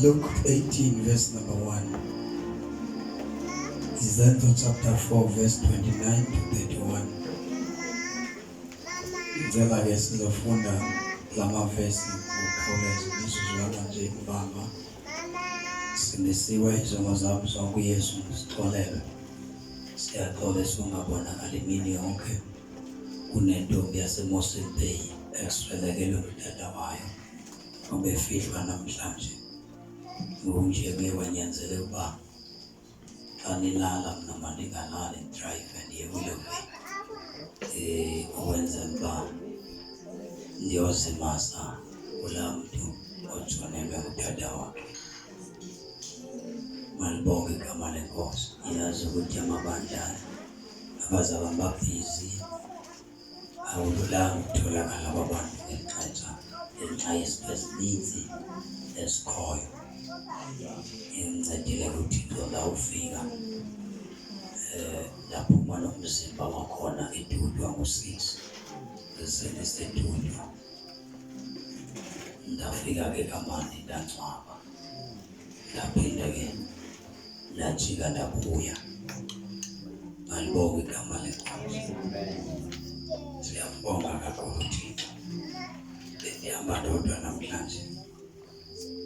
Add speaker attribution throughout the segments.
Speaker 1: Luke 18 verse number 1. Xhingana chapter 4 verse 29 to 31. Ngicela ke sizofunda lama verse ngokukhawuleza isizwana nje ibanga. Sinisiwe izono zami zonke uYesu sixolele. Siyathola singabonakala imini yonke. Kunentombi yaseMosel Bay eswelekelwe ngudada wayo. Obefihlwa namhlanje. Nje bewanyanzele ukuba anilala mina mandingalali drive ndiye kule way owenza ukuba ndiyozimasa kula mntu otshonelwe ngudada wakhe. Malibonke igama lenkosi. Iyazi ukuthi amabandla abazaba babhizi awululanga ukutholakala kwabantu ngenxa yezinto ezininzi esikhoyo. Incedile uThixo la ufika lapho umwana umzimba wakhona edudwa ngo6 esele sedudwa ndafika ke kamani ndangcwaba ndaphinda ke ndajika ndabuya. Malibonke igama lenkosi. Siyambonga kakhulu uThixo. Bendihamba ndodwa namhlanje.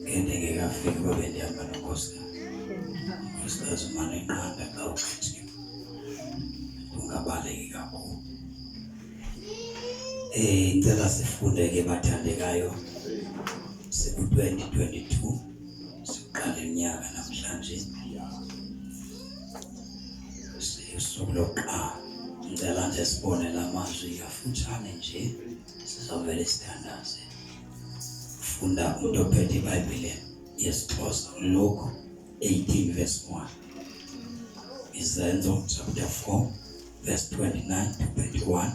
Speaker 1: Ngeke ngafika babe ndihamba nonkosikazi. Unkosikazi umane inqanda xa ukhethiwe. Ungabaleki kakhulu. Ngicela sifunde ke bathandekayo. Siku-2022 siqala iminyaka namhlanje. Siyusuku lokuqala. Ngicela nje sibone la mazwi afutshane nje sizovele sithandaze. Funda umuntu ophethe iBhayibheli yesiXhosa Luke 18 verse 1. Xhingana chapter 4 verse 29 to 31.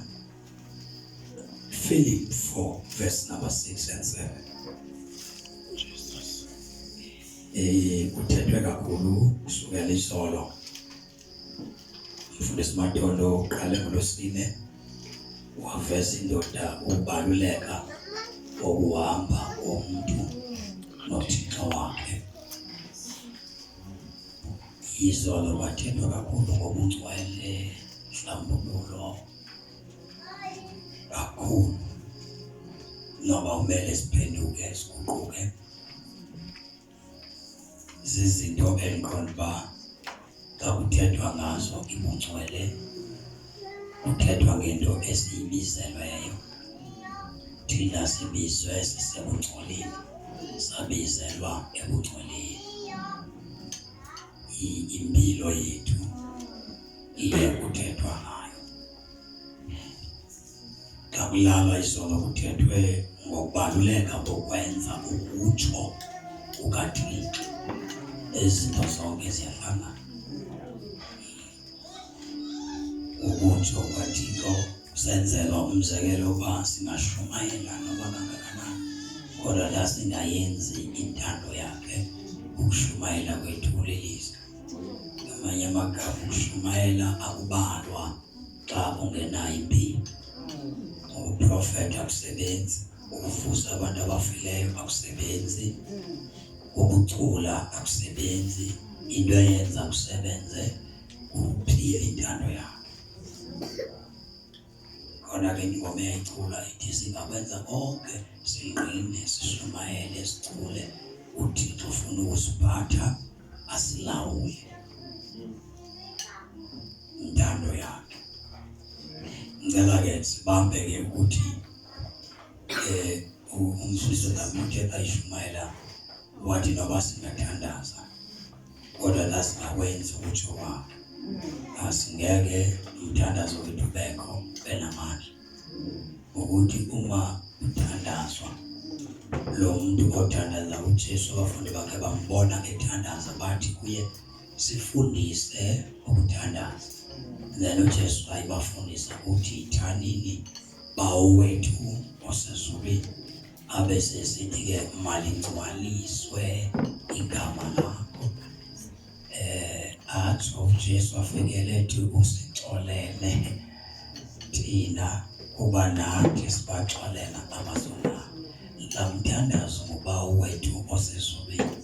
Speaker 1: Philip 4 verse number 6 and 7. Kuthethwe kakhulu kusukela isolo. Mfundiso Matondo qale ngolosine waveza indoda ubaluleka okuhamba umuntu noThixo wakhe. Izolo bathethwa kakhulu ngobungcwele, inhlambululo kakhulu. Noma umele siphenduke siguquke. Zizinto engikhona xa kuthethwa ngazo ibungcwele, kuthethwa ngento esiyibizelweyo. Thina sibizwe sisebungcweleni, sabizelwa ebungcweleni. Impilo yethu ile kuthethwa ngayo. Xa kulala izolo kuthethwe ngokubaluleka bokwenza ukutsho kukaThixo. Izinto zonke ziyafana. Ukutsho kukaThixo senzelwa umzekelo uba singashumayela noma kangakanani, kodwa la singayenzi intando yakhe, ukushumayela kwethu ukubulelisa. Ngamanye amagama ukushumayela akubalwa xa ungenayo impilo. Uprofeta akusebenzi, ukuvusa abantu abafileyo akusebenzi, ukucula akusebenzi, into eyenza kusebenze ukuphila intando yakhe. Khona ke ingoma eyayicula ithi singakwenza konke singqine sishumayele sicule uThixo ufuna ukusiphatha asilawule intando yakhe. Ngicela ke sibambe ke ukuthi Mfundiso namuthi ayishumayela wathi noba singathandaza kodwa la singakwenza ukuthi wakhe asingeke umthandazo wethu bekho benamandla ukuthi uma uthandazwa lo muntu othandaza uJesu abafundi bakhe bambona ethandaza bathi kuye sifundise ukuthandaza. Then uJesu ayibafundisa ukuthi ithanini bawethu osezulwini abese sithi ke malingcwaliswe igama lakho. Athi uJesu afikele ethi usixolele thina kuba nathi sibaxolela amazona. Lamthandazo ngoba wethu osezulwini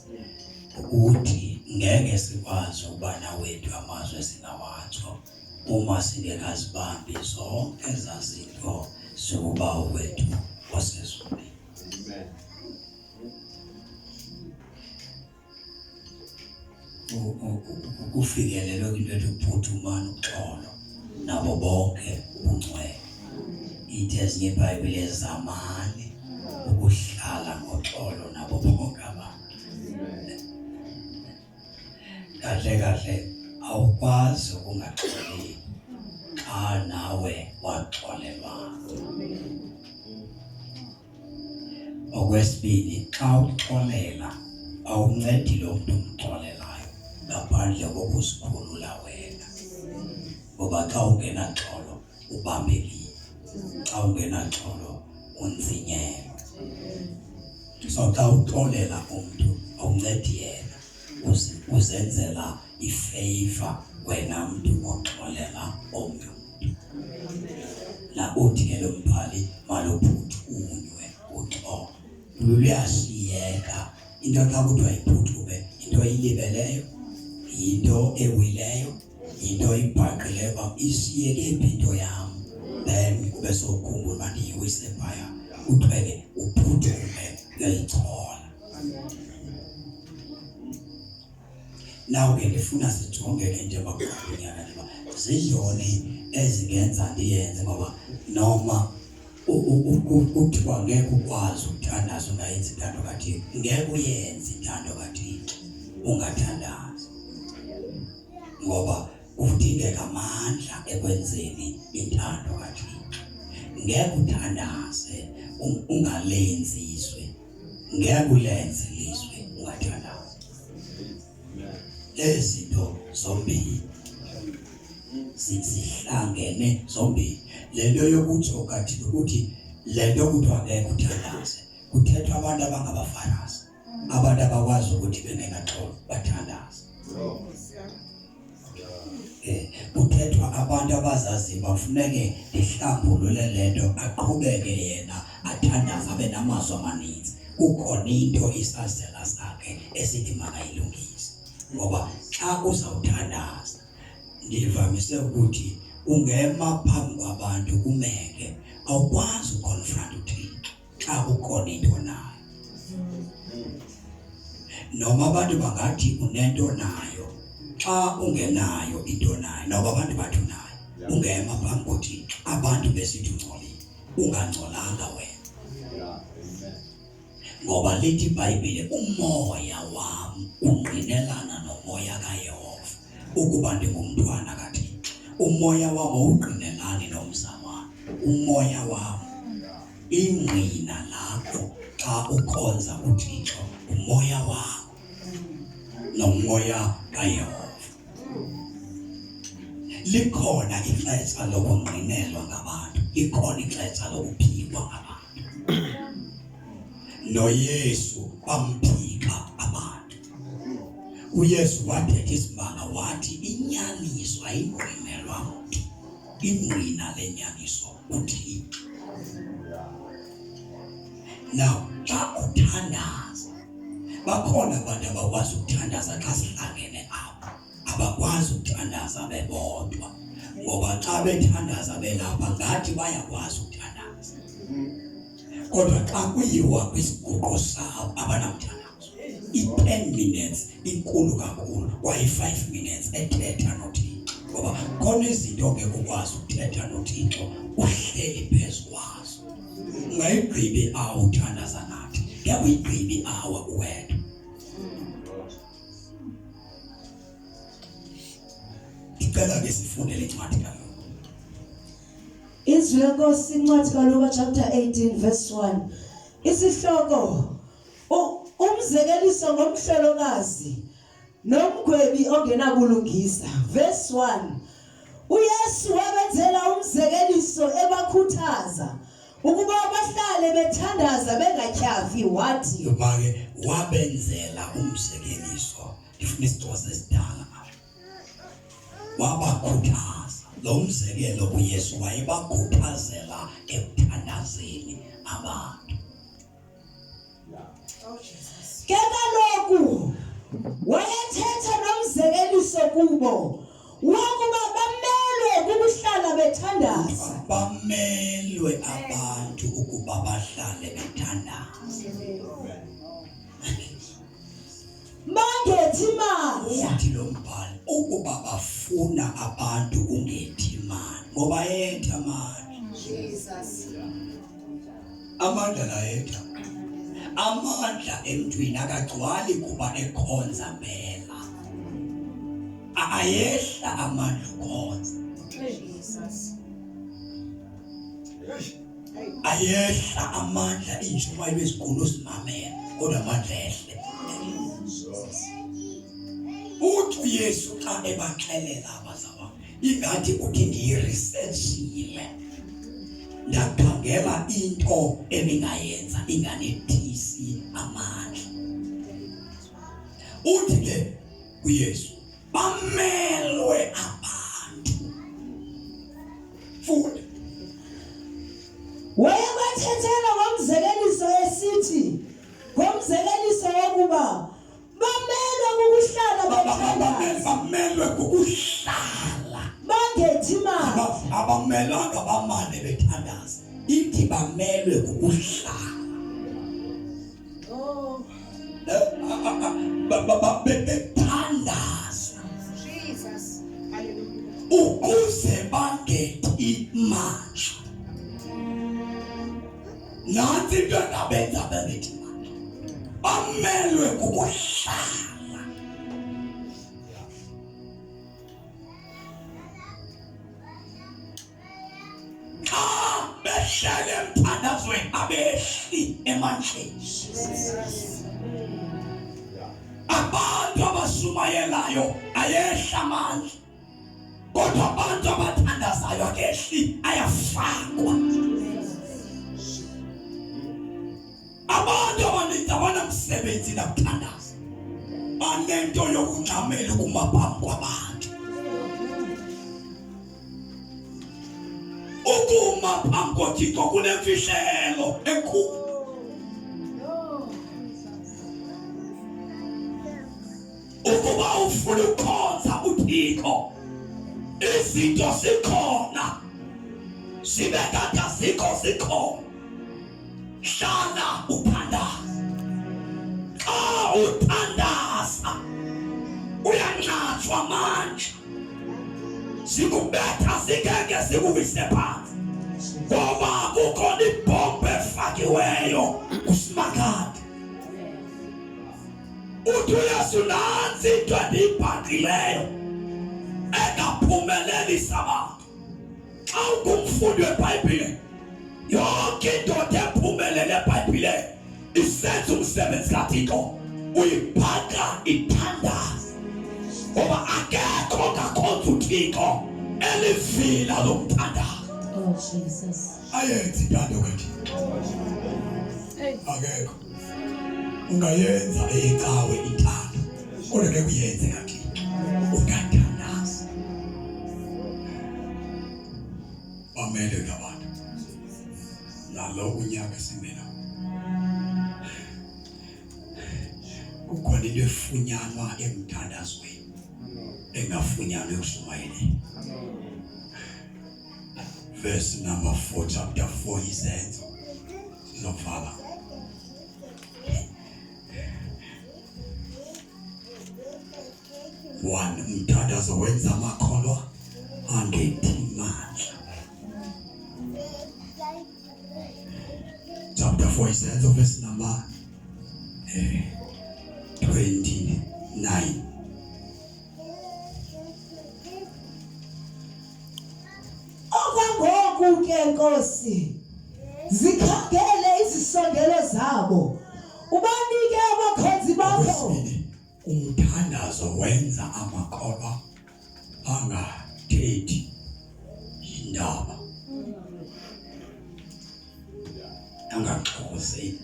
Speaker 1: ukuthi ngeke sikwazi ukuba nawethu amazwe singawatsho uma singekazibambi zonke ezazinto zokuba wethu osezulwini. Kufikelelwe kwinto ukuphuthumana uxolo nabo bonke ubungcwele. Ithi ezinye iBhayibhile ezamani ukuhlala ngoxolo nabo bonke abantu. Kahle kahle awukwazi ukungaxoleli xa nawe waxolelwa. Okwesibili, xa uxolela awuncedi lo muntu umxolelayo ngaphandle kokuzikhulula wena, ngoba xa ungenaxolo ubambekile, xa ungenaxolo unzinyelwe. So xa uxolela umuntu awuncedi yena, uzenzela ifavor wena muntu oxolela omnye umuntu. La uthi ke lo mbhali malophuthunywe uxolo. Luyashiyeka into xa kuthiwa iphuthume, into eyilibeleyo, into ewileyo, into ibhaqileyo uba ishiyeke impilo yam, then kube sokhumbula uba ndiyiwise phaya kuthiwe ke uphuthume uyayichola. Nawe ke ndifuna sijonge ke njengoba kuqhunyana njengoba zidloni ezingenza ndiyenze, ngoba noma kuthiwa ngeke ukwazi ukuthandaza ungayenzi intando kaThixo, ngeke uyenze intando kaThixo ungathandazi, ngoba kudingeka amandla ekwenzeni intando kaThixo. Ngeke uthandaze ungalenzi izwe, ngeke ulenze ilizwe ungathandazi. Ezinto zombili zihlangene zombili. Lento yokutsho kathi ukuthi lento kuthiwa ngeke uthandaze kuthethwa abantu abangabafarisi, abantu abakwazi ukuthi bengenaxolo bathandaze. Kuthethwa abantu abazazi bafuneke lihlambulule lento, aqhubeke yena athandaza abe namazwi amaninzi. Kukhona into isazela sakhe esithi makayilungise, ngoba xa uzawuthandaza ndivamise ukuthi ungema phambi kwabantu kumeke awukwazi ukonfront uThixo xa kukhona into nayo. Noma abantu bangathi unento nayo, xa ungenayo into nayo, noma abantu bathi unayo, ungema phambi koThixo abantu besithi ungcolile, ungangcolanga wena. Ngoba lithi iBhayibhile umoya wami ungqinelana nomoya kaYehova ukuba ndingumntwana kaThixo. Umoya wami ungqinelani nomzalwane, umoya wami, ingqina lakho xa ukhonza uThixo, umoya wakho nomoya kaYehova. Likhona ixesha lokungqinelwa ngabantu, likhona ixesha lokuphikwa ngabantu. NoYesu bamphika abantu. uYesu wathetha isimanga wathi inyaniso ayingqinelwa muntu, ingqina lenyaniso uThixo. Now xa uthandaza, bakhona abantu abakwazi ukuthandaza xa sihlangene apha, abakwazi ukuthandaza bebodwa, ngoba xa bethandaza belapha ngathi bayakwazi ukuthandaza. Kodwa xa kuyiwa kwisiguqo sabo abanamthandazo, i-10 minutes inkulu kakhulu, kwaye 5 minutes ethetha noThixo, ngoba khona izinto ongeke ukwazi ukuthetha noThixo uhleli phezu kwazo. Ungayigqibi awo uthandaza nathi, ngekuyigqibi awo uwedwa. Ngicela ke sifunde le ncwadi kaLuka.
Speaker 2: Izwi lenkosi incwadi kaLuka chapter 18 verse 1. Isihloko umzekeliso ngomhlelokazi nomgwebi ongenabulungisa. Verse 1. uYesu wabenzela umzekeliso ebakhuthaza ukuba bahlale bethandaza bengatyhafi, wathi
Speaker 1: Mpange wabenzela umzekeliso. Ndifuna isixhosa esidala. Wabakhuthaza. Lo mzekelo uYesu wayebakhuthazela ekuthandazeni abantu.
Speaker 2: ke kaloku wayethetha nomzekeliso kubo wokuba bamelwe kukuhlala bethandaza.
Speaker 1: Bamelwe abantu ukuba bahlale bethandaza.
Speaker 2: Bangethi mandla.
Speaker 1: Uthi lo mbhalo ukuba bafuna abantu ungethi imali, ngoba yetha manje.
Speaker 2: Jesus.
Speaker 1: Amandla la yetha. Amandla emntwini akagcwali kuba ekhonza phela. Ayehla amandla ukhonza.
Speaker 2: Jesus.
Speaker 1: Ayehla amandla injuba ibesigulo simamela, kodwa amandla ehle. Uthi uYesu xa ebaxelela abazawa, ingathi uthi ndiyiresearchile, ndakhangela into eningayenza inganethisi amandla. Uthi ke uYesu bamelwe abantu. Futhi
Speaker 2: wayebathethela ngomzekeliso esithi, ngomzekeliso wokuba bamelwe kukuhlala bethandaza.
Speaker 1: bamelwe kukuhlala.
Speaker 2: Bangethi mandla.
Speaker 1: Abamelanga bamane bethandaza, ithi bamelwe kukuhlala.
Speaker 2: Oh,
Speaker 1: Bethandaza
Speaker 2: Jesus.
Speaker 1: ukuze bangethi manje. Nansi into engabenza bangethi manje, bamelwe kukuhlala. Behlele emthandazweni abehli emandleni. Abantu abasumayelayo ayehla amandla, kodwa abantu abathandazayo akehli, ayafakwa. Abantu abaninzi abanamsebenzi nakuthandaza, banento yokuncamela kumaphambi kwabantu. Ukuma phambi koThixo kunemfihlelo enkulu. Ukuba ufuna ukukhonza uThixo, izinto zikhona, zibe kade azikho zikhona. Hlala uthandaza. Xa uthandaza uyanqatshwa manje, zikubetha zingeke zikuwise phansi, ngoba kukhona ibhombe efakiweyo kusimakade. Uthi uYesu nansi into endiyibhaqileyo engaphumelelisa abantu. Xa ungumfundi weBhayibhile, yonke indoda ephumelele eBhayibhile isenza umsebenzi kaThixo, uyibhaqa ithandaza, ngoba akekho ngakhonza uThixo elivila lomthandazo.
Speaker 2: Oh, Jesus.
Speaker 1: Ayenzi intando kaThixo. Akekho ungayenza ecawe intando. kodwa ke kuyenze kathi ungathandaza. Bamele ngabantu nalo unyaka simela kukhona into efunyanwa emthandazweni engafunyanwa ekushumayeleni. Verse number 4, chapter 4, he says, no father. One, Umthandazo wenza amakholwa angetimandla. Chapter 4, he says, verse number 29.
Speaker 2: Ngoku ke Nkosi zikhangele izisondelo zabo ubanike abakhonzi bakho.
Speaker 1: Umthandazo wenza amakholwa angathethi indaba angaxokozeli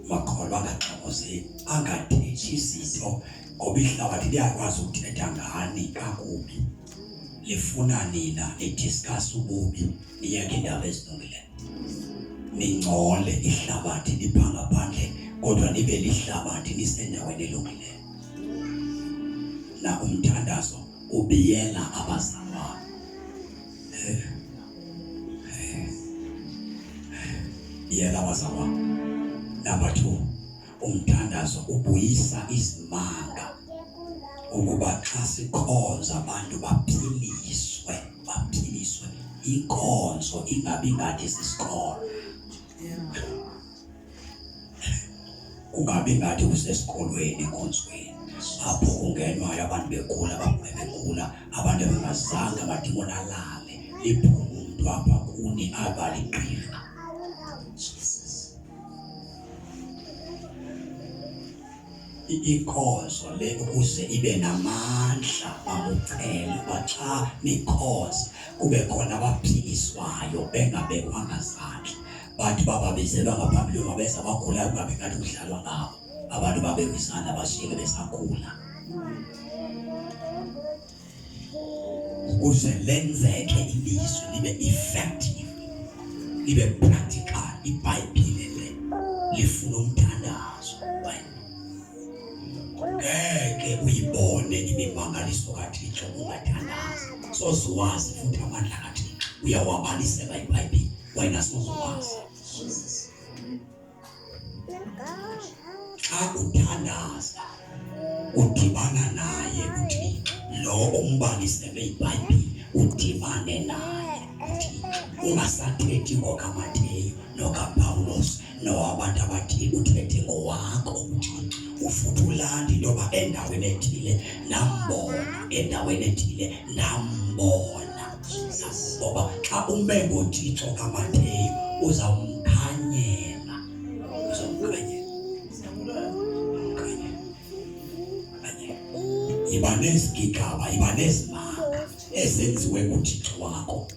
Speaker 1: makholwa angaxokozeli angathethi izinto ngoba ihlabathi liyakwazi ukuthetha ngani kakubi. Lifuna nina lidiscuss ububi niyeke indaba ezilungileyo. Ningcole ihlabathi liphanga phandle kodwa nibe lihlabathi lisendaweni elungileyo. Na umthandazo ubiyela abazalwane. Biyela abazalwane. Number 2, umthandazo ubuyisa izimanga. Ukuba xa sikhonza abantu baphiliswe inkonzo ingabi ngathi sisikolo. Kungabi ngathi usesikolweni enkonzweni apho kungenwayo abantu begula begula abantu bengazange badimoni alale iphume umuntu apha kuni abaliqhiza. Inkonzo le ukuze ibe namandla amucela baxa nikhoza kube khona abaphiliswayo bengabekwanga izandla. Bantu bababizelwa ngaphambili mabeza bagulayo kungabe kanti kudlalwa ngabo. Abantu babekwisana bashiyeke besakhula. Ukuze lenzeke ilizwi libe effective, libe practical, iBhayibhile le lifuna umthandazo. Ngeke uyibone imimangaliso kaThixo ungathandaza. Soziwazi futhi amandla kaThixo uyawabalisela iBhayibhile wena soziwazi. Xa uthandaza udibana naye uThixo lo umbalisele iBhayibhile udibane naye uThixo. Ungasathethi ngokaMateyu nokaPawulos nowabantu abathile uthethe ngowakho uThixo. Ufuthi ulanda intoba endaweni ethile nambona, endaweni ethile nambona. Ngoba xa ume ngoThixo kaMateyu uzawumkhanyela. Iba nezigigaba, iba nezimanga ezenziwe nguThixo wakho.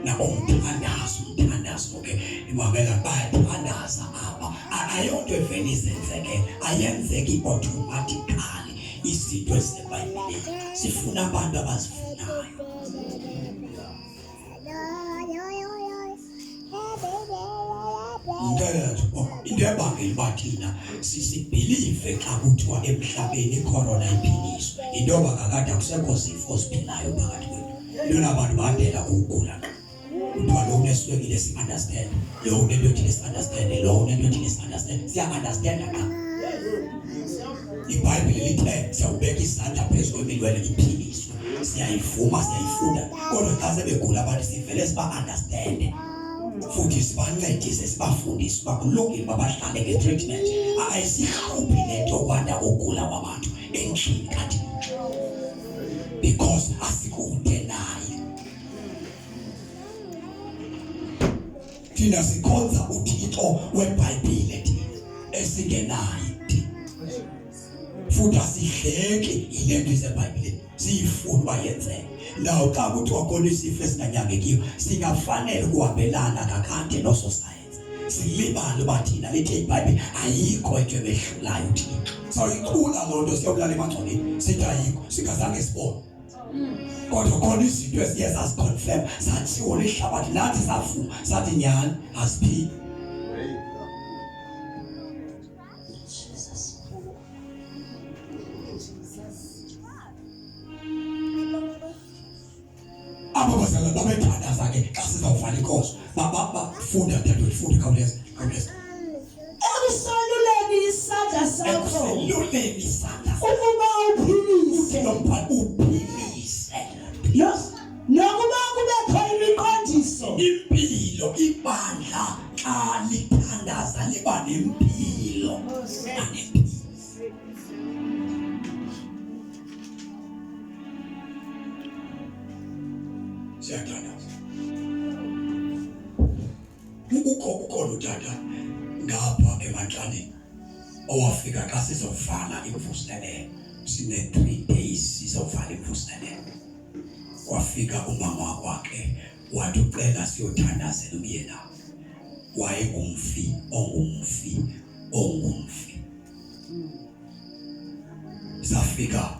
Speaker 1: Na umthandazo ke imamela bayathandaza apha. Ayonto evele izenzeke, ayenzeki automatically. Izinto eziseBhayibhileni sifuna abantu abazifunayo. Into ebangela uba thina sisibhilive xa kuthiwa emhlabeni icorona iphiliswe intoba kakade akusekho zifo ziphilayo phakathi kwethu. Yona abantu bandela ukugula. Kuthiwa lo uneswekile si-understand, lo unento ethile si-understand, lo unento ethile si-understand. Siya-understanda ka. iBhayibhile lithe siyawubeka isandla phezu kwemilwelo iphiliswe. Siyayivuma, siyayifunda. Kodwa xa sebegula abantu sivele siba-understande. Futhi sibancedise sibafundise uba kulungile babahlale nge-treatment. Ayisihluphi lento kwanda ukugula kwabantu endlini kaThixo because asikude naye. Thina sikhonza uThixo weBhayibhile thina esingenaye thina. Futhi asidleki yile nto iseBhayibhileni siyifuna uba yenzeke. Naw xa kuthiwa khona isifo esinganyangekiyo singafanele ukuhambelana kakade no-society. Silibale uba thina lethe iBhayibhile ayikho into ebehlulayo uthixo. Sawuyicula loo nto siyokulala emangcwabeni sithi ayikho singazange sibone. Kodwa khona izinto eziye zasiconfirm sathiwo lihlabathi nathi safuna sathi nyhani asiphili. Aba bazala babethandaza ke xa sizawuvala inkosi bafunda ndadwe khawuleza.
Speaker 2: Ekusoluleni isandla sakho
Speaker 1: Ekululeni isandla
Speaker 2: ukuba uphilise
Speaker 1: uphilise.
Speaker 2: Nokuba kubekho imiqondiso
Speaker 1: Impilo ibandla xa lithandaza liba nempilo. Siyathandaza. Ukhona utata ngapha eMantlaneni owafika xa sizovala imvuselelo. Sine 3 days sizovala imvuselelo. Wafika umama wakhe wathi ucela siyothandazela umyeni. Wayengumfi ongumfi. Safika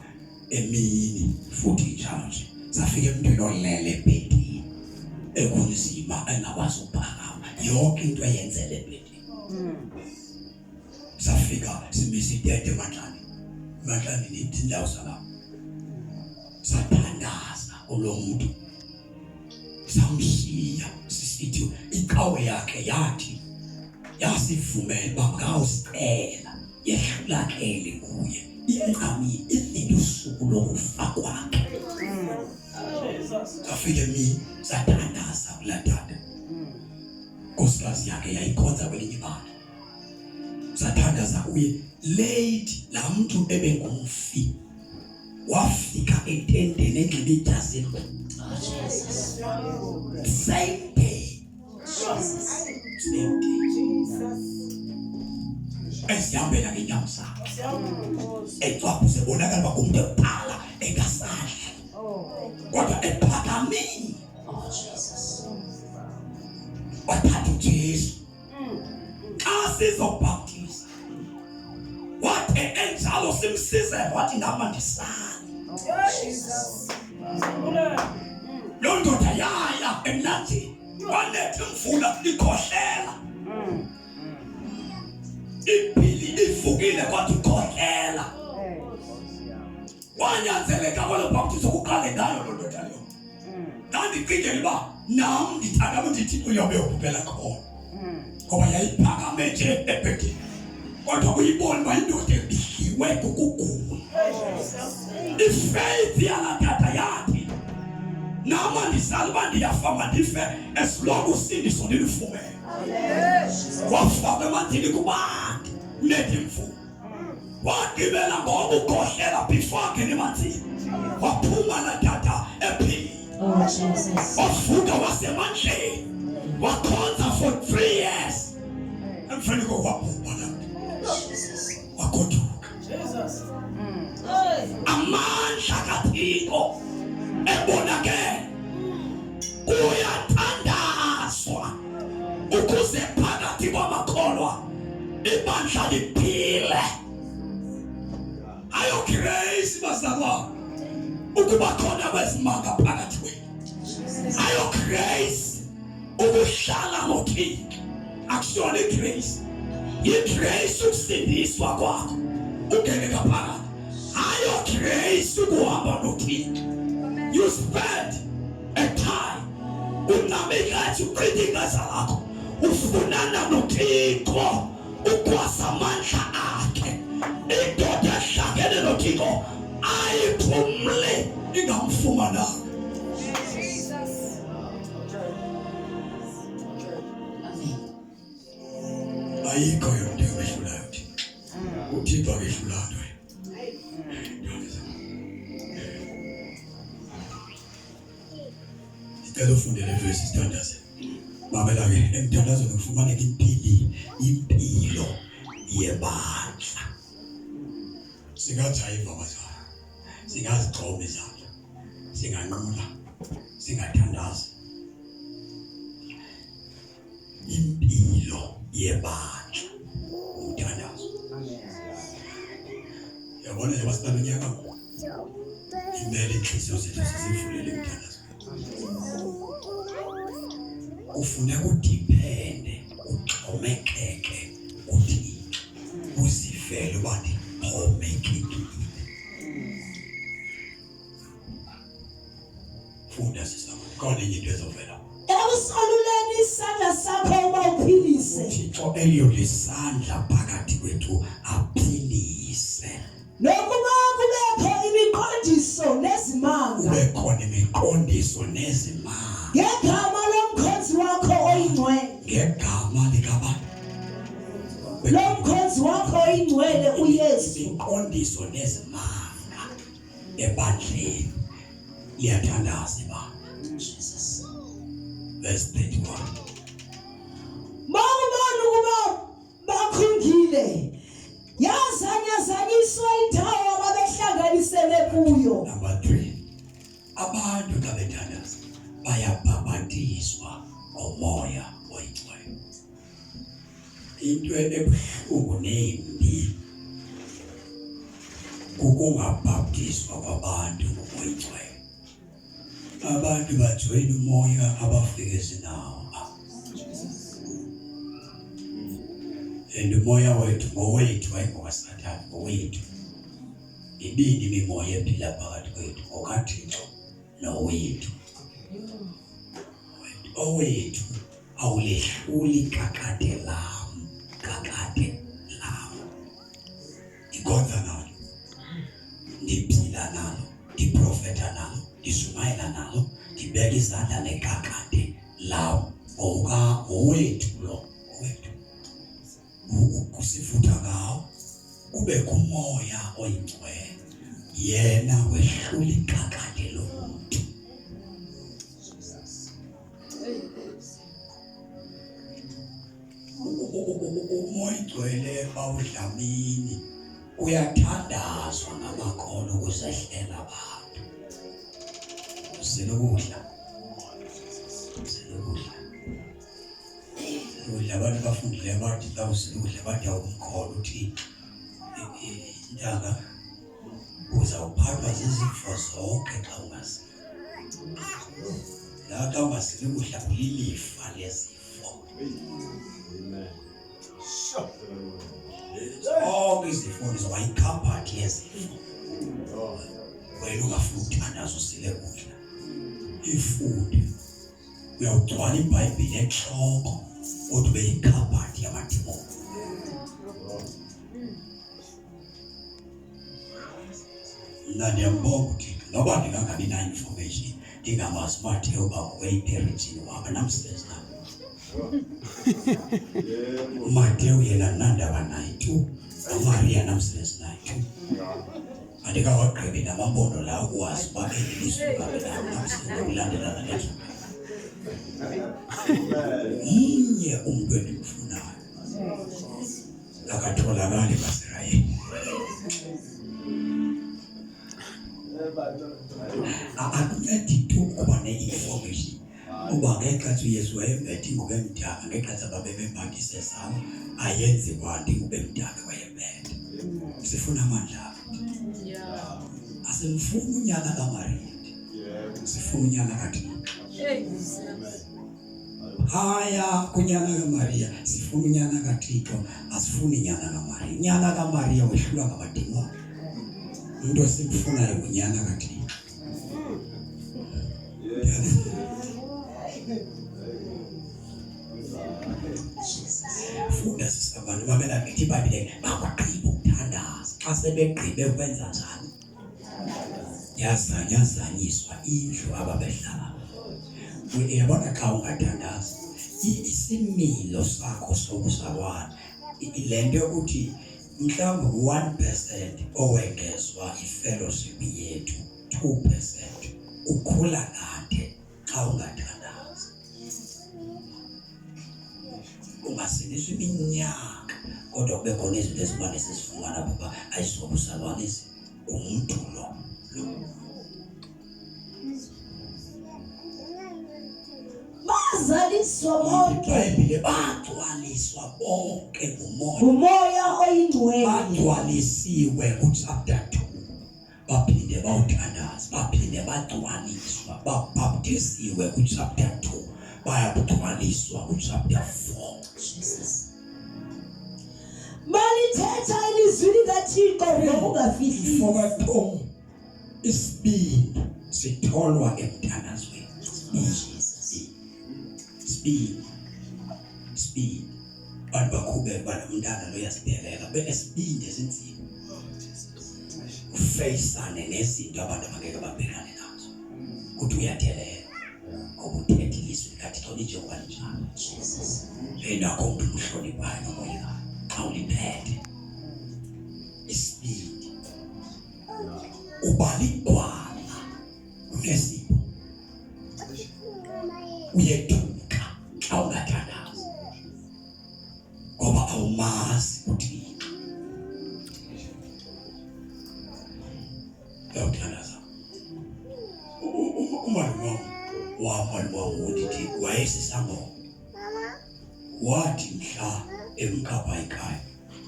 Speaker 1: emini futhi church. Safika emntwini olele ebhedini ekunzima engakwazi ukuphakama yonke into eyenzele ebhedini. Safika simisa itente eMantlaneni indawo salapho. Sathandaza kulo muntu. Samshiya sisithi iqhawe yakhe yathi yasivumela uba ngawusicela yehlulakele kuye incamile ilinda usuku lokufa kwakhe. Safika emini sathandaza kulaa tata. Nkosikazi yakhe yayikhonza kwelinye ibandla. Sathandaza kuye late laa muntu ebengumfi. Wafika etendeni enxibe ijazi elimhlophe. Same day. Same day. Esihambela ngeenyawo zakhe. Ecwaphu sebonakala uba ngumntu ekuqala engasadla. Kodwa ephakamile. Wathatha uJesu. Xa sizobhaptiza wathi enjalo simsize wathi nama ndisana. Loo ndoda yaya emlanjeni waletha imvula ikhohlela. Iphili ivukile kwathi ikhohlela. Wanyanzeleka kwelo baptizo kuqale ngayo loo ndoda leyo. Ndandicingela uba nam ndithanda ndithi uyobe ubhubhela khona. Ngoba yayiphakame nje ebhedini. Kodwa uyibona uba indoda ebihliwe kukugula. Ifaith yalaa tata yathi nama ndisala uba ndiyafama ndife esiloko usindiso ndilufumene. Wafaka emanzini kubantu ulethe imvula. Wagqibela ngokukhohlela before angene emanzini. Waphuma laa tata ephila. Wavuka wasemandleni. Wakhonza for 3 years. Emveni koko waphuma laa wagoduka. Amandla kaThixo ebonakele uyathandazwa ukuze phakathi kwamakholwa ibandla liphile. Ayo grace bazalwane ukuba khona kwezimanga phakathi kwethu. Ayo grace ukuhlala noThixo. Akusiyona igrace. Igrace ukusindiswa kwakho ungene ngaphakathi. Ayo grace ukuhamba noThixo. You spend a time unamekathi uqedingaza lakho ufunana noThixo ukwasa amandla akhe. Indoda ehlangene noThixo ayiphumle ingamfumananga. Ayikho yonke ehlulayo uThixo akehlulayo. Sicela ufunde le verse sithandaze. Mamela ke emthandazo nokufumaneka impilo yebandla. Singajayiva bazalwane. Singazigxoma izandla. singanqula singathandazi impilo yebandla umthandazo. Yabona nje basibamba unyaka imele inhliziyo zethu sizivulele umthandazo. Kufuneka udipende uxhomekeke uthi uzivele uba ndixhomekekile. Funda sisama khona enye into ezovela.
Speaker 2: Ekusoluleni isandla sakho uba uphilise.
Speaker 1: Uthixo eliyolisandla phakathi kwethu aphilise.
Speaker 2: Nokuba kubekho imiqondiso nezimanga.
Speaker 1: Kube khona imiqondiso nezimanga.
Speaker 2: Ngegama lomkhonzi wakho oyingcwele.
Speaker 1: Ngegama likabani?
Speaker 2: Lomkhonzi wakho oyingcwele uYesu.
Speaker 1: Imiqondiso nezimanga ebandleni liyathandaza ba. Jesus. Verse 31.
Speaker 2: Bawubona ukuba bakhungile. Yazanyazanyiswa indawo ababehlanganisele kuyo.
Speaker 1: Number 3. Abantu xa bethandaza bayabhabhatiswa ngomoya oyingcwele. Into ebuhlungu nembi kukungabhabhatiswa kwabantu ngomoya oyingcwele. Abantu bajoyina umoya abafikezi nawo. And umoya wethu ngowethu ayingowaSathane ngowethu. Ibini imimoya ephila phakathi kwethu ngokaThixo nowethu. Owethu awulehluli kakade lam. Ndikhonza nalo, ndiphila nalo, ndiprofetha nalo, ndishumayela nalo, ndibeka izandla nekakade lawo ngowethu lo owethu. Kusifutha ngawo kube kumoya oyingcwele yena wehlula ikakade lomuntu. Umoya oyingcwele bawudlamini uyathandazwa ngamakhono ukuzehlela abantu. Uselokudla abantu bafundile bathi bawusiludla bathi awumkhona uthi intanga uzawuphathwa zizifo zonke xa ungazi. La xa ungasiludla ulilifa lezifo. Zonke izifo zizoba yikhabhathi yezifo. Wena ungafuni ukuthandaza usile kudla. Ifunde uyawugcwala iBhayibhile enhloko kodwa ube yikhabhathi yamadimoni. Mna ndiyambonga uThixo noba ndingangabi na information ndingamazi uMateyu uba ngokweyipherijini waba namsebenzi nabo. uMateyu yena nandaba naye tu, uMaria namsebenzi naye tu. Andikawagqibi namambono la ukwazi uba elisuka namsebenzi ukulandelana nezo. Inye umuntu endimfunayo akatholakali eMasirayeli. Akuncedi tu ukuba ne-information uba ngexesha uYesu wayembethe ingubo emdaka, ngexesha babebembathise esana ayenzi kwanti ingubo emdaka wayembethe. Sifuna amandla. Asimfuni unyana kaMaria, sifuna unyana kaThixo. Haya kunyana kaMaria, sifuna unyana kaThixo, asifuni unyana kaMaria. Unyana kaMaria wehlulwa ngamadimoni. Into simfunayo unyana kaThixo. Funda sisabantu babela ngithi iBhayibhile baqhubeka ukuthandaza. Xa sebegqibe ukwenza njani? Yazanyiswa indlu ababehlala. Uyabona xa ungathandazi isimilo sakho sobuzalwane le nto yokuthi mhlawumbe 1% owengezwa ifellowship yethu 2% ukhula kade xa ungathandazi. Ungasindiswa iminyaka kodwa kube khona izinto ezimane sesifumana apha ayizobuzalwane umntu lo.
Speaker 2: bazaliswa bonke
Speaker 1: iBhayibhile bagcwaliswa bonke ngumoya.
Speaker 2: umoya oyingcwele.
Speaker 1: Bagcwalisiwe kuchapter 2. Baphinde bawuthandaza, baphinde bagcwaliswa, babhaptiziwe kuchapter 2. Bayagcwaliswa kuchapter 4.
Speaker 2: Jesus. Malithetha ilizwi likaThixo ngokungafihli.
Speaker 1: Fokathong isibindi sitholwa emthandazweni. Speed. Bantu bakhubeka banomntana lo yasidelela benesibindi esinzima. Ufacane nezinto abantu abangeke babhekane nazo. Kuthi uyathelela. Ukuthetha ilizwi likaThixo lijoba njalo. Jesus. Enakho umuntu uhloniphayo nomoya. Xa uliphethe isibindi ubaligwala unesipho uyethuka xa ungathandazi ngoba awumazi ukuthi uyawuthandaza. Umalume uthi wayesisangoma wathi mhla emkhapha ekhaya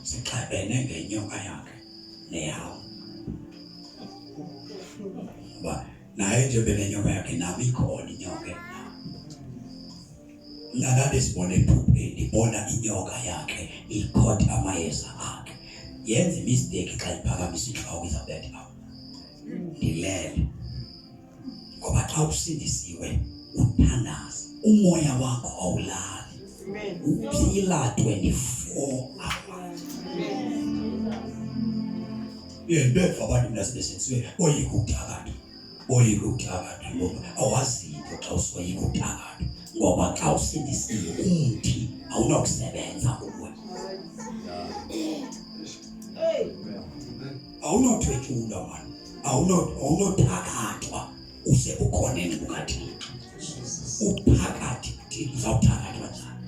Speaker 1: sixabene ngenyoka yakhe neyawo. Naye nje benenyoka yakhe nami ikhona inyoka. Nalapho sibone ephupheni ibona inyoka yakhe ikhotha amayeza akhe. Yenza mistake xa iphakamisa inhloko izabetha. Ndilele. Ngoba xa usindisiwe uthandaza umoya wakho awulali. Uphila 24 hours. Beva abantu nasebesenzwe oyika ukuthakatha ngoba awaziyo xa usoyika ukuthakatha ngoba xa usindisiwe umthi awunokusebenza kuwe. Awunothwethulwa manje. Awunothakathwa usebukhoneni bukaThixo. Uphakathi kuThixo uzawuthakathwa njani?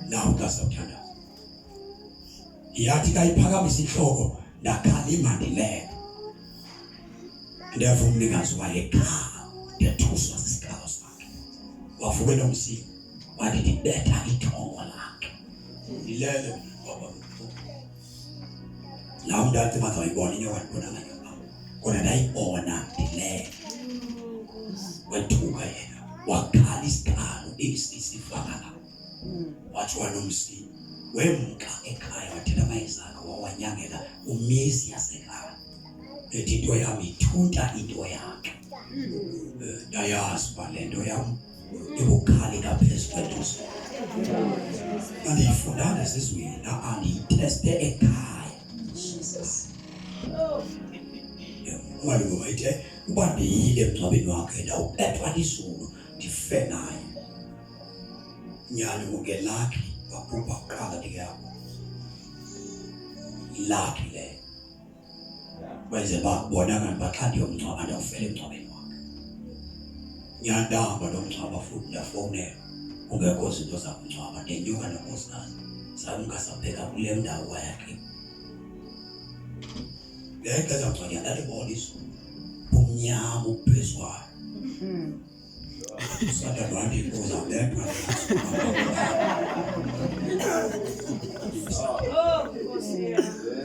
Speaker 1: Nawe kasawuthanda. Yathi kayiphakamisa inhloko ndakhalima ndilele. Ndiyavuma umnikazi wayekhala ndethuswa sisikalo sakhe. Wavuke nomsiko wathi ndibetha ithongo lakhe. Ndilele ngoba la mntu maze wayibona inyoka ndibona ngenyoka. Kodwa ndayibona ndilele. Wethuka yena wakhala isikhalo isifakala. Wathwa nomsiko wemka ekhaya wathela amayeza akhe wawanyangela umizi yasekhaya. Ethi into yami ithunta into yakhe. Ndayazi uba le nto yam ibukhali ngaphezu kwentuzo. Andiyifundanga esizweni andiyitheste ekhaya. Umalume wayethe uba ndiyile emngcwabeni wakhe ndawubethwa lizulu ndife naye. Nyani ngoke lakhi wabhubha kuqala ndikeyabo. Ilakhi le. Wenze babonakala baxhadi yomngcwaba ndawufela emngcwabeni wakhe. Nyandaba nomngcwaba futhi ndafonela. Ungekho izinto zamngcwaba ndenyuka nonkosikazi. Sangingasabheka kule ndawo yakhe. Ngeke ngcwanya ndalibona izulu. Umnyama uphezwayo. Sada wandi kuza bethwa.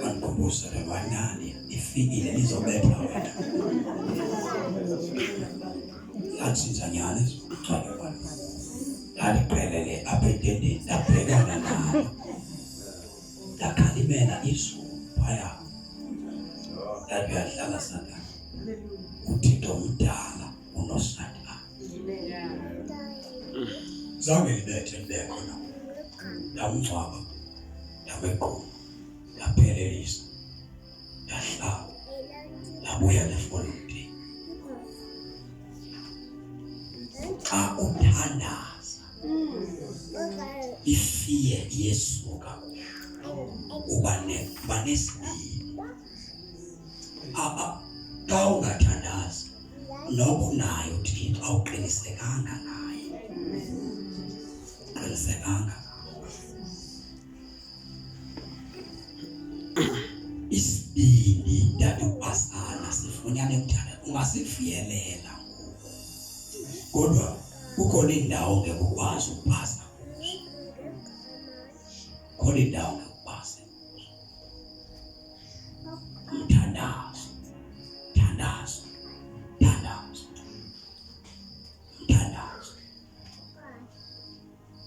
Speaker 1: Ankubusa lebanani ifikile lizobetha wena. Yatshintsha nyane xale wena. Ndaliphelele apha endendeni ndabhekana nalo. Ndakhalimela izulu phaya. Ndabuyadlala sana. uThixo umdala unosanda. Zange ngibethe khona. Ndamngcwaba. Ndabeqhuma. Ndaphelelisa. Ndahlala. Ndabuya nefoloti. Xa uthandaza ifear yesuka banesibili. Xa ungathandazi noba unayo Thixo awuqinisekanga naye. Qinisekanga. Isibindi ndadupasana sifunyane mthanda asifiyelela kodwa kukhona indawo ngekukwazi ukupasa khona indawo ngekupasa Umthandazo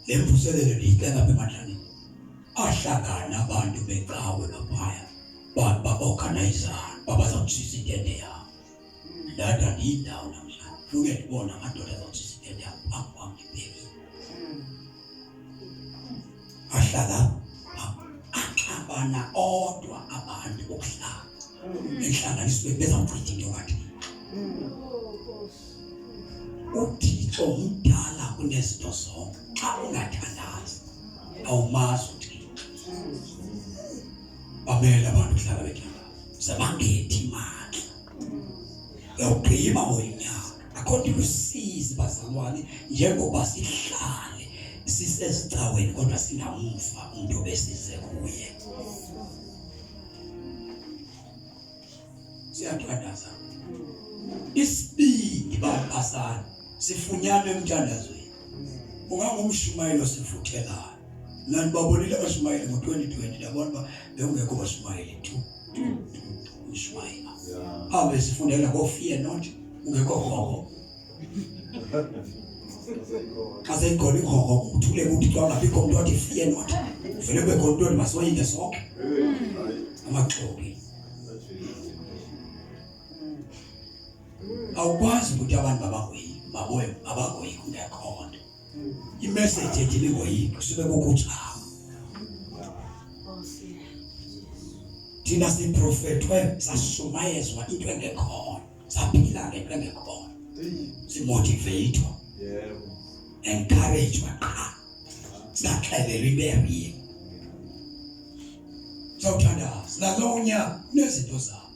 Speaker 1: lemvuselelo ndiyicela apha emadlani ahlangana abantu becawe ngaphaya ba-organizana babazawutshisa itende yabo ndathi andiyindawo namhlanje fuke ndibona amadoda azawutshisa itende yabo phambi kwam ndibhekile ahlala axabana odwa abantu bokuhlala enhlanganisweni bezawuchitha into ngathi uThixo umdala kunezinto zonke xa ungathandazi awumazi uThixo bamele abantu kuhlala bethandaza sebangethi imali uyawugqiba ngonyaka akho nto lusizi bazalwane njengoba sihlale sisezicaweni kodwa sinamva umuntu obesize kuye siyathandaza isibindi bapasana sifunyana emthandazweni ungangumshumayeli osifuthelayo nani babonile abashumayeli ngo-2020 yabona bekungekho bashumayeli 2 umshumayela abe sifundela ko-fear not ungekho hoho xa seyigqola ihoho uthule kuthi xa ungabikho umuntu wathi fear not vele bekhona umuntu wathi masiwayile sonke amaxoki awukwazi ukuthi abantu abagoyiki ungekhona imessage ethi lingoyiki kusube kukutshama thina siprofethwe sashumayezwa into engekhona saphila ngento engekhona simotivatwa encouraged qha saxelelwa iberie sawuthandaza nalonya nezinto zabo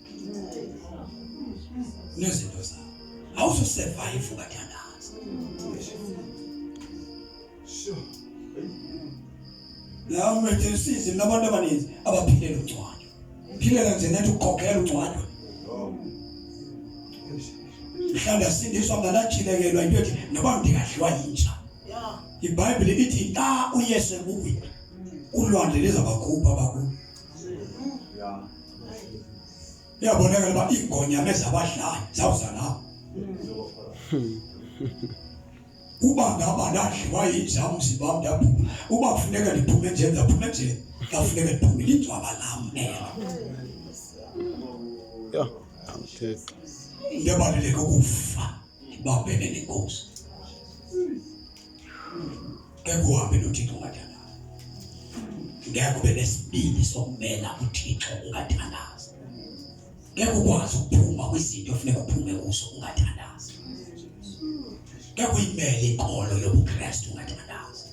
Speaker 1: awuzosurvive ungathandaza la methesisi nabantu abaninzi abaphilela uncwadi philela nje nathi ukukhokhela uncwadi mhlawumbe sindiswa ngalajilekelwa into ethi noba ndingadliwa yinja iBhayibhile ithi xa uYesu ebuya ulwandle lizabakhupha abakulo yabonakala uba iingonyama ezabadlali zawuza nabo uba ngaba ndadliwa yinja umzimba wam ndaphuma uba kufuneka ndiphume nje ndaphume nje ndafuneka ndiphumile idzwaba lam into ebaluleke ukufa ndibambene nenkosi ngeke uhambe noThixo ungathandazi ngeke ube nesibindi sokumela uThixo ungathandazi ngeke ukwazi ukuphuma kwizinto ofuneka uphume kuzo ungathandazi ngeke uyimele inkolo yobuKristu ungathandazi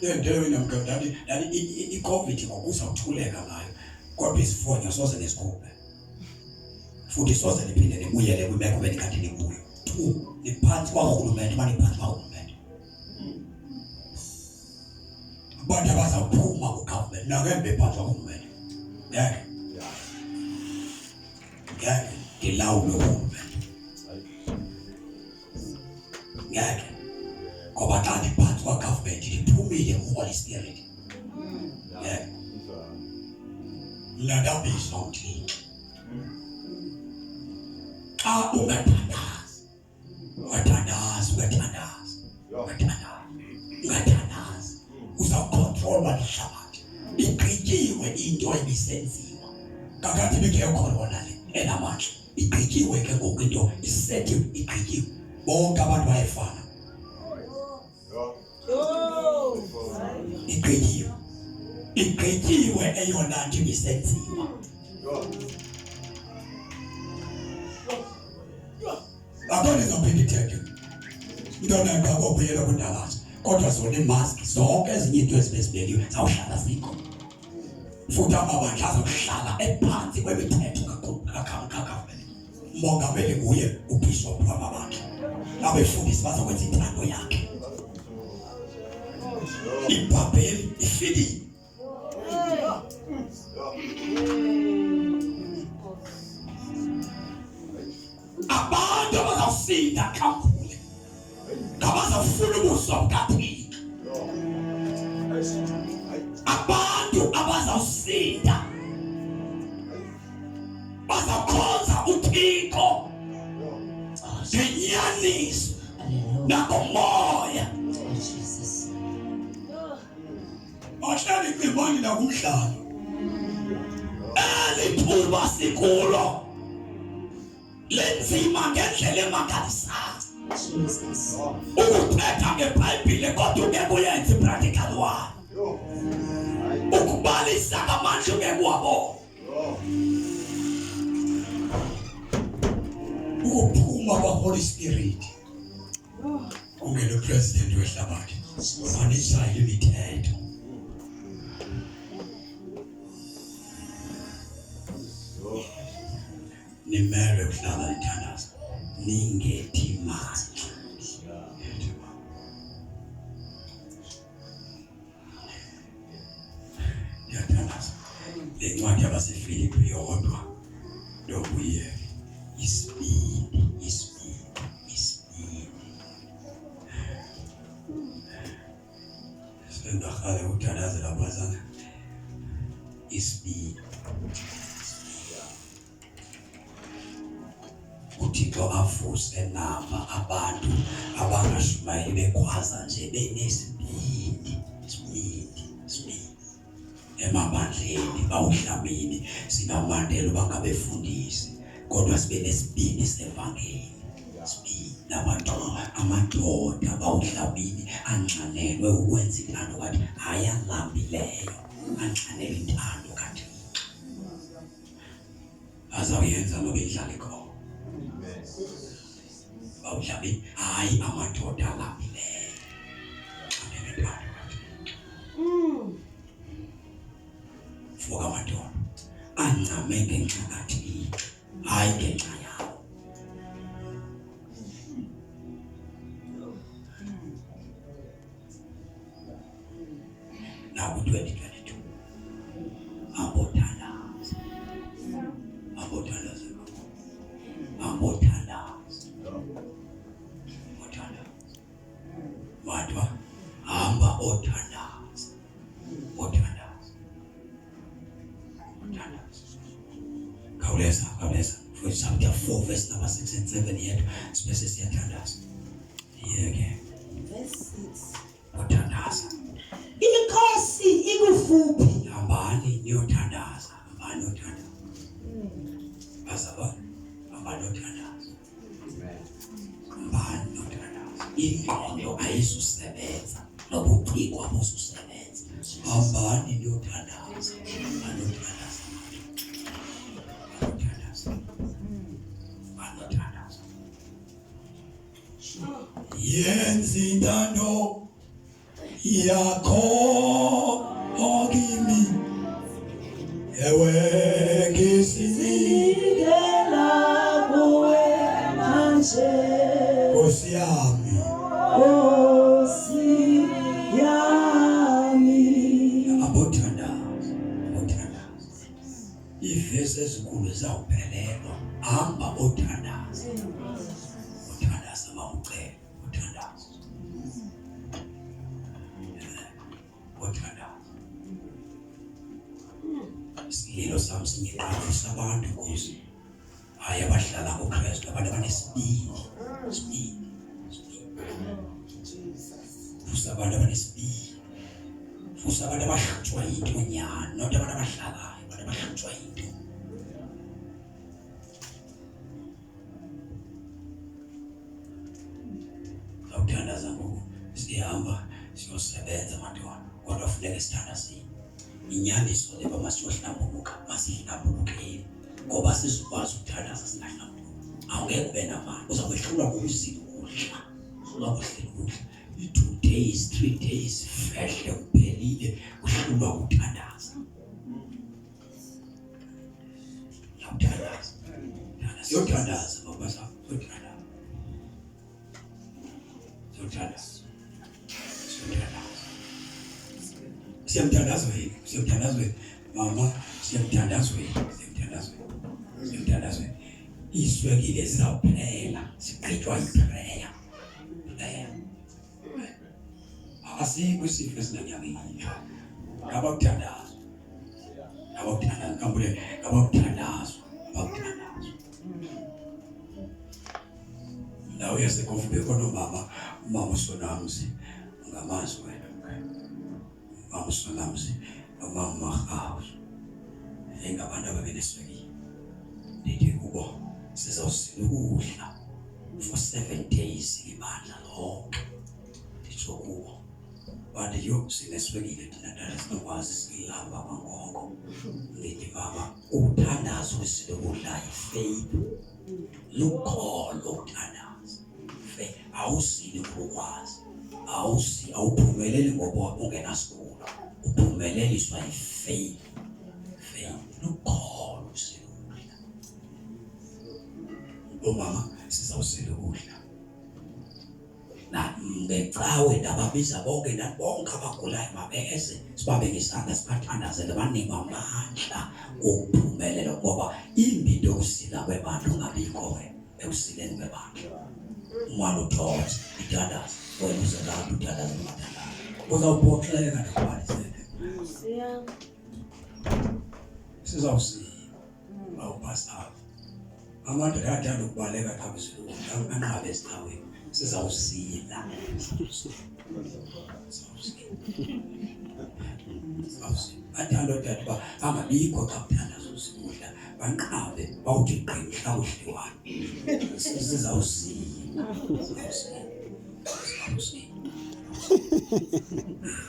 Speaker 1: yendelo inamgandani i-COVID ngokuza uthuleka ngayo kodwa isifonyo soze nesikhuphe futhi soze niphinde nibuyele kwimeko benikade nikuyo 2 niphansi kwarhulumente maniphansi kwarhulumente abantu abazawuphuma kugovernment nangeke bephansi kwarhulumente ngeke ndilawule urhulumente ngeke ngoba xa ndiphansi kwagovernment ndiphumile kuHoly Spirit ngeke Ladabisa uThixo xa ungathandazi uzawucontrol ihlabathi igqityiwe into ebisenziwa kakade bengekho khona le enamandla igqityiwe ke ngoku into isethiwe igqityiwe bonke abantu bayefana igqityiwe eyona nto ibisenziwa akone zophinde ithethe intona ngakubuyela kundalazo kodwa zona imaski zonke ezinye into ezibezibekiwe zawuhlala zikho futhi amabandla azokuhlala ephansi kwemithetho kagovernment umongameli nguye ubishop wamabandla abefundisi bazokwenza intando yakhe iBhabheli ifile bazawusinda kakhulu, ngabazawufuna ubuso bukaThixo, abantu abazawusinda bazakhonza uThixo ngenyaniso nangomoya. Bahlali kwimani nakumhlaba elithuba sikulo lenzima ngendlela emangalisayo. Ukuthetha ngeBhayibhile kodwa ungeke uyenze practical one. Ukubalisa ngamandla ungeke wabo. Ukuphuma kwa-Holy Spirit ungelo president wehlabathi anishaye imithetho. Nimele uhlala lithandaza ningethi manje. Yathandaza lencwadi yabaseFilipi yodwa ndobuye isibindi. Sendakhale uthandaza labazana isibindi. uThixo avuse naba abantu abangashumayeli bekhwaza nje benesibindi emabandleni bawuhlamini sinamandela bangabefundisi kodwa sibe nesibindi sevangeli. Amadoda bawuhlamini anxanelwe ukwenza intando kathi ayalambileyo anxanele intando kathi azawuyenza ngoba idlala khona. Bawuhlabi hayi amadoda alambileyo anxanele intando kathi fuka amadoda ancame ngenxa kathi hayi ngenxa yawo. Now 2022 Wadwa hamba othandaza. Khawuleza for chapter 4 verse number 6 and 7 yet space siyathandaza. Yeke
Speaker 2: Verse 6.
Speaker 1: othandaza.
Speaker 2: Inkosi ikufuphi.
Speaker 1: Hambani niyothandaza. Bazaba hambani othandaza. Hambani nothandaza. Ingqondo ayizusebenza nobuciko abuzusebenza. Hambani niyothandaza. Yenzi intando yakho okimi ewe
Speaker 2: Ngizikela kuwe manje.
Speaker 1: Nkosi yami
Speaker 2: Nkosi yami.
Speaker 1: abothandaza. Ivesi ezinkulu zawuphelelwa hamba othandaza. Mawucela uthandaza. Isililo sami singiqafisa abantu kuze hayi abahlala kuKristu abantu abanesibindi. Fusa abantu abanesibindi. Fusa abantu abahlatshwa yinto nyana, not abantu abahlalayo, abantu abahlatshwa yinto. Uthandaza ngoku sihamba siyosebenza madodana kodwa kufuneka sithandazile. Inyaniso leba masiyohlambuluka masihlambulukile ngoba sizokwazi ukuthandaza singahlambuluki. Awungeke ube namali uzakwehlulwa ngumzimba ukudla. Uzakwehlulwa 2 days 3 days fehle kuphelile uhlulwa ukuthandaza. Siyothandaza ngoba siyothandaza. Siyamthandazwe mama, siyamthandazwe. Iswekile zizawuphela. igqitywa yiprayer. Asikho isifo esinganyakiyo. Abakuthandaza. Kambule abakuthandaza. Lawo yasekhofu bekhona umama uSonamzi ngamazi wena. Umama uSonamzi nomama Mahawu. Engabantu ababeneswekile. Ndithi kubo sizawusila ukudla for 7 days ibandla lonke. Nditsho kubo bantu yo sineswekile thina dala sinokwazi silamba amangoko. Ndithi mama ukuthandaza wesilo ukudla yifaith. Lukholo ukuthandaza. Faith awusili ukukwazi. Awuphumeleli ngoba ungenasikolo. Uphumeleliswa yifaith. Lukholo usilo ukudla. Mama sizawusila ukudla. Na ngecawe ndababiza bonke nabonke abagulayo mabeze sibabe ngesandla sibathandazele banikwa amandla okuphumelela ngoba imbi into yokusila kwebantu ngabikho ekusileni kwebantu. Umwana uthokoza ithandaza wena uzekade uthandaza umathandaza uzawuphoxeka nokubalisa. Sizawusila awupasa abantu abathanda ukubaleka kabizulu anqabe esitaweni. Sizawusila. Bathanda ukuthi bangabikho xa kuthandaza usikudla banqabe bawuthi qinqa udliwane. Sizawusila.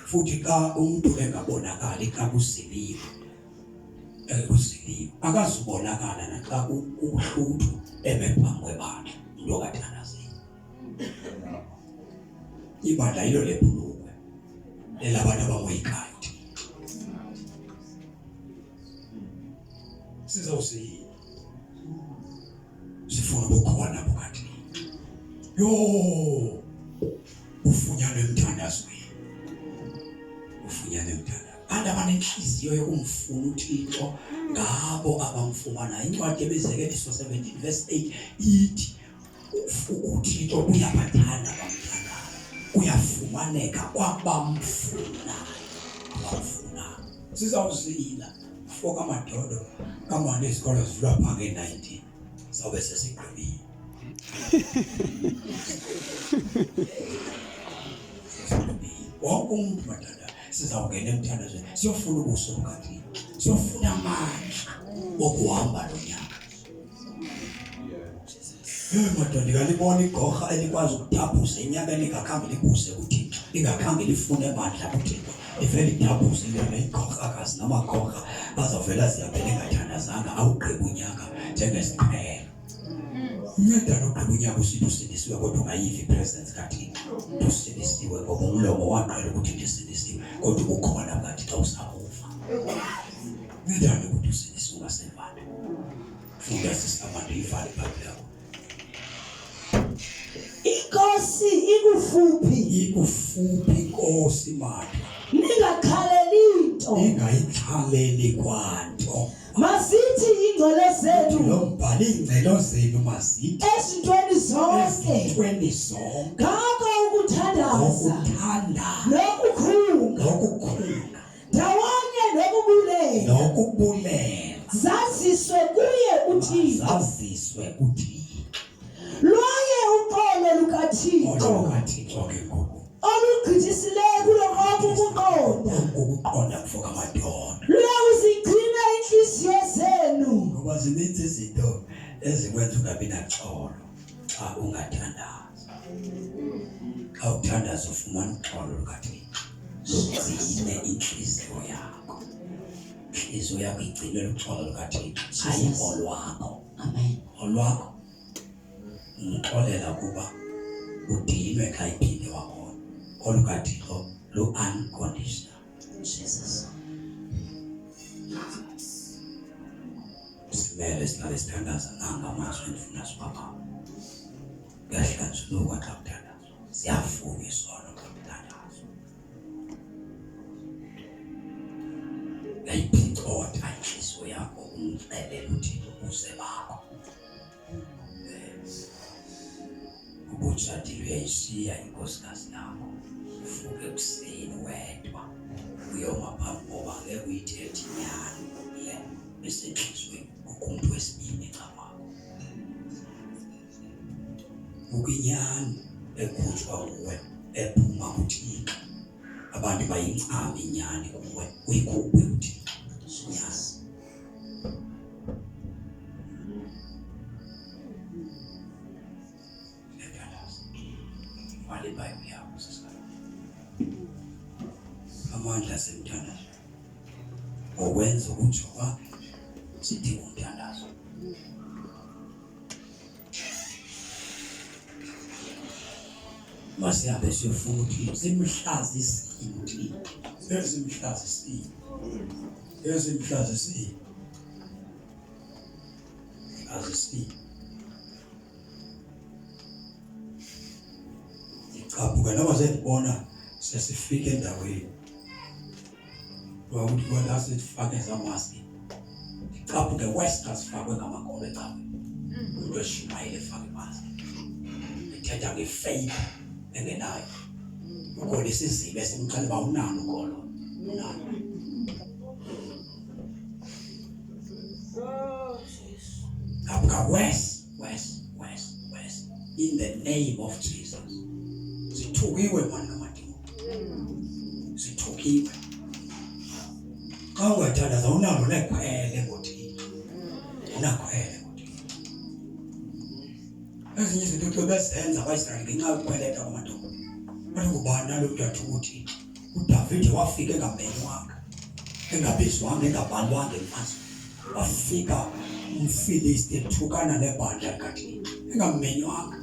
Speaker 1: Futhi xa umuntu engabonakali xa kusiliwe akazubonakala naxa uhluthu ebephambi kwabantu lo kathandazile. Ibandla yilo lebhulukwe elabantu abamoyikati. Sizawusila sifuna ukukhona phakathi. Yo ufunyana emthandazweni. Abantu abanenhliziyo yokumfuna uThixo ngabo abamfumana. Incwadi yeBezekeliswa 17 verse 8 ithi uThixo uyabathanda abamthandayo. Uyafumaneka kwabamfuna. Sizawuzila foka amadodo kamanje isikolo sivula Mpange 19 sabe sesigqibile. Wonke umuntu mathanda sizawungena emthandazweni siyofuna ubuso bukaThixo. Siyofuna amandla okuhamba lonyaka. Madoda ngalibona igorha elikwazi ukuthaphuzela inyaka elingakhange libuse kuThixo. Lingakhange lifune amandla kuThixo. Ivele ithaphuzele le igorha akazi namagorha bazavela ziyabele engathandazanga awugqiba unyaka njengesiqhelo. Unyaka nogqiba unyaka usithi usindisiwe kodwa ungayivi presence kaThixo. Usindisiwe ngoba umlomo waqala ukuthi ndisindisiwe kodwa ukhona ngathi xa usakufa. Ngidala ukuthi usindisiwe ungasevana. Funda sisamanje ivale iBhayibheli yakho.
Speaker 2: Inkosi ikufuphi
Speaker 1: Inkosi manje.
Speaker 2: Ningakhaleli into.
Speaker 1: Ningayikhaleli kwanto.
Speaker 2: Masithi ingcelo zethu
Speaker 1: Lo mbhali ingcelo zenu masithi
Speaker 2: ezintweni zonke ngakho ukuthandaza nokukhunga ndawonye nokubulela zaziswe kuye uThixo. Loye uqolo lukaThixo
Speaker 1: ke ngoku
Speaker 2: olugqithisileyo kulo konke
Speaker 1: ukuqonda kufoka amadoda.
Speaker 2: Luyakuzigcina inhliziyo zenu
Speaker 1: ngoba zininzi izinto ezikwenza ungabi naxolo xa ungathandaza. Xa uthandaza ufumana uxolo lukaThixo. Zigcine inhliziyo yakho. Inhliziyo yakho igcinwe uxolo lukaThixo. Hayi olwakho. Amen. Olwakho umxolela kuba udinwe xa iphinde wakhona. OlukaThixo lo unconditional. Jesus. Simele sihlale sithandaza ngamazwi endifuna sibapha. Kuyahlanjulukwa xa kuthandazwa. Siyafuna isono xa kuthandazwa. Yayiphicotha inhliziyo yakho umxelele uThixo uze bakho. ujathi uyayishiya inkosikazi yakho uvuke ekuseni wedwa uyoma phambi koba ngeke uyithethe inyani le esenhlizweni umuntu wesibini ecamakho ukunyani ekhutshwa nguwe ephuma kuThixo abantu bayincama inyani kuwe uyikhuphe kuThixo inyani wale Bible yakho sisakho amandla semthandazo owenza ukuthi wakhe sithi umthandazo masiyabe siyofuna ukuthi simhlazi isinti esimhlazi isinti esimhlazi isinti azisinti iqhabuka noma sendibona sesifike endaweni ukuthi kwala sifake zamaski iqhabuke west asifakwe ngamakhobe eqhabuke umuntu eshumayele efake maski ethetha ngefaith engenayo ukole isizibe simxele ba unalo ukolo unalo abuka west in the name of Jesus sithukiwe manje amadimo sithukiwe awathandaza unalo lekhwele ngothi unakhwele ngothi ezinye izinto besenza abaIsrael ngenxa yokukhweleta kwamadolo bathi ngubani nalo mntu athi ukuthi uDavid wafika engamenywanga engabizwanga engabhalwanga emfazweni wafika umFilisti ethukana nebandla likaThixo engamenywanga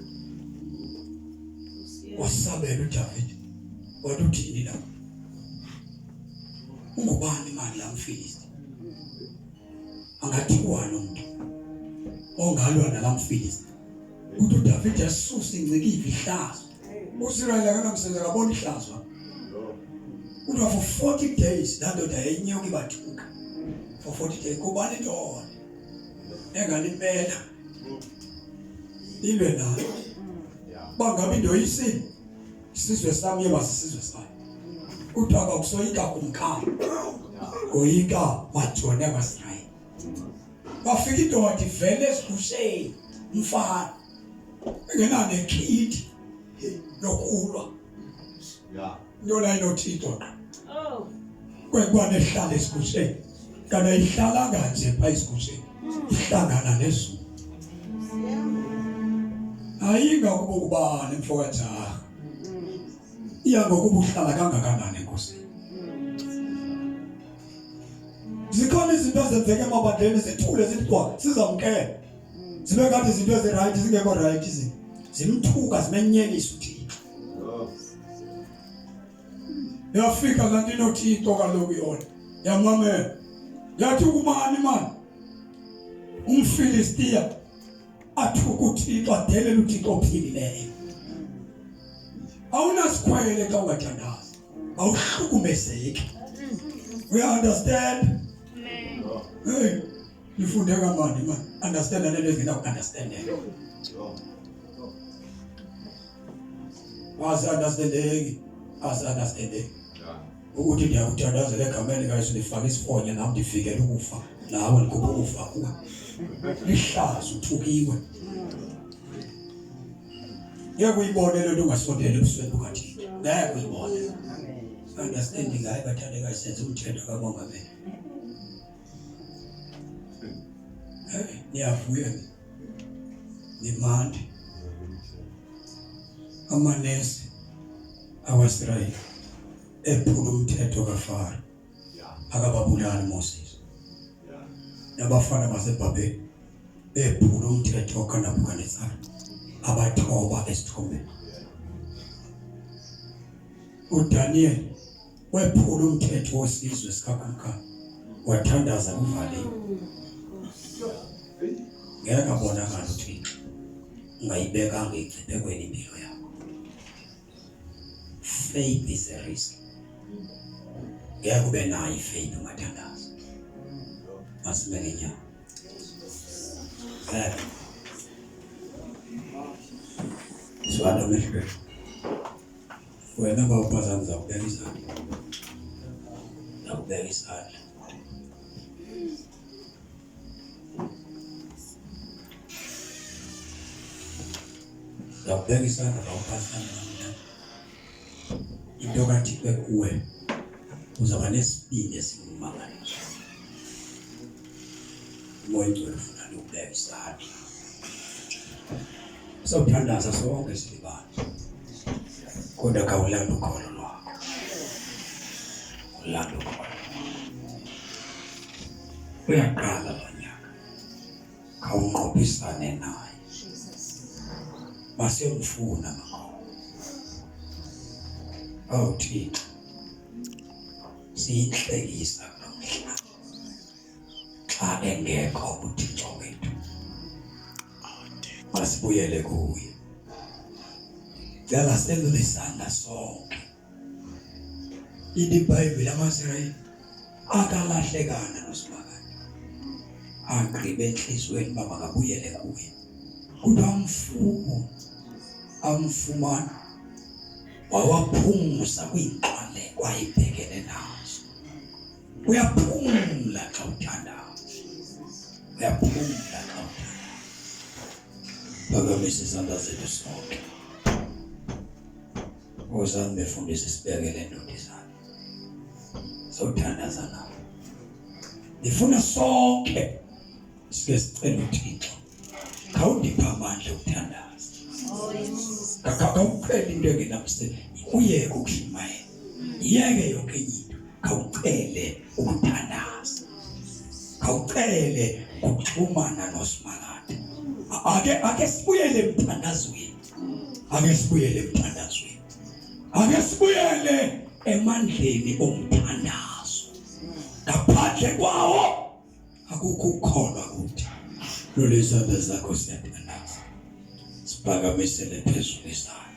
Speaker 1: wasabela uDavid wathi uthini la ungubani manje la mFilisti angathiwa umuntu ongalwa nala mFilisti uthi uDavid asusa incikile ihlazo uSirayeli akanamsebenzi akabona ihlazo uthi for 40 days landoda yenyoka ibathuka for 40 days kubani indoda engalimela ilwe nayo bangabe into yisini isizwe sami yebasizwe sayo uthaba kusoyika kumkhaya ngoyika majone abaSirayeli bafika indoda ivele esikusheni umfana engena nekhithi lokulwa yona inothixo kwekubane ehlala esikusheni kana ihlala kanje pha esikusheni ihlangana nezulu ayinga ukubani mfokajaha iya ngokuba uhlala kangakanani enkosini zikhona izinto ezenzeka emabandleni zithule zithwa sizamkela zibe kanti izinto eziright zingekho right zimthuka zimenyelisa uThixo yafika kanti noThixo kaloku yona yamamela yathi kumani mani umFilistiya athuka uThixo adelela uThixo ophilileyo awunasikhwele xa ungathandazi awuhlukumezeki we understand hey nifunde kamani man understand nento ezingena understand was understanding ukuthi ndiyakuthandazela egameni kaYesu ndifaka isifonyo nami ndifikele ukufa nawe ndikuba ukufa kuwe ihlazo uthukiwe yakuyibona lento ungasondela ebusweni bukaThixo yakuyibona understanding hayi bathandeka isenze umthetho kaMongameli niyavuya nimandi amanesi awaSirayeli ephula umthetho kaFaro akababulali Moses nabafana baseBhabheli ephula umthetho kaNebukadnezar abathoba esithombe uDaniel wephula umthetho wesizwe sikaKhunkani wathandaza kuvaliwe ngeke abonakala uThixo ungayibekanga igcibekweni impilo yakho faith is a risk ngeke ube nayo ifaith ungathandaza masimele nyawo Sivala amehlo. Wena bawuphazama zakubeka izandla. Zakubeka izandla. Zakubeka izandla bawuphazama. Into kanti kuwe uzaba nesibindi esimangaliso. Moya ngcwele ufuna ukubeka izandla. Sawuthandaza sonke silibala. Kodwa kawulanda ukholo lwakho. Ulanda ukholo. Uyaqala lonyaka. Kawunqophisane naye. Masiyomfuna makho. Awuthixo. Siyihlekisa nomhla. Xa engekho uThixo wethu. Masibuyele kuye. Yala selulesana sonke. IBhayibheli amaSirayeli akalahlekana noSibakade. Agqibe enhlizweni baba kabuyele kuye. Kodwa amfumana wawaphumuza kwinqale kwayibhekene nazo. Uyaphumula xa uthandaza. Uyaphumula xa uthandaza. Phakamisa izandla zethu sonke. Ozami befundisa isibekele ndoda izandla. Sawuthandaza nawe. Ngifuna sonke sike sicela uThixo. Khawundipha amandla okuthandaza. Kawuqhele into engenamsebenzi. Uyeke ukushumayela. Yeke yonke into. Khawuqhele ukuthandaza. Khawuqhele ukuxhumana noSibakade. Ake sibuyele emthandazweni. Ake sibuyele emthandazweni. Ake sibuyele emandleni omthandazo. Ngaphandle kwawo akukho ukukholwa kuthi. Lolezandla zakho siyathandaza. Siphakamisele phezulu isandla.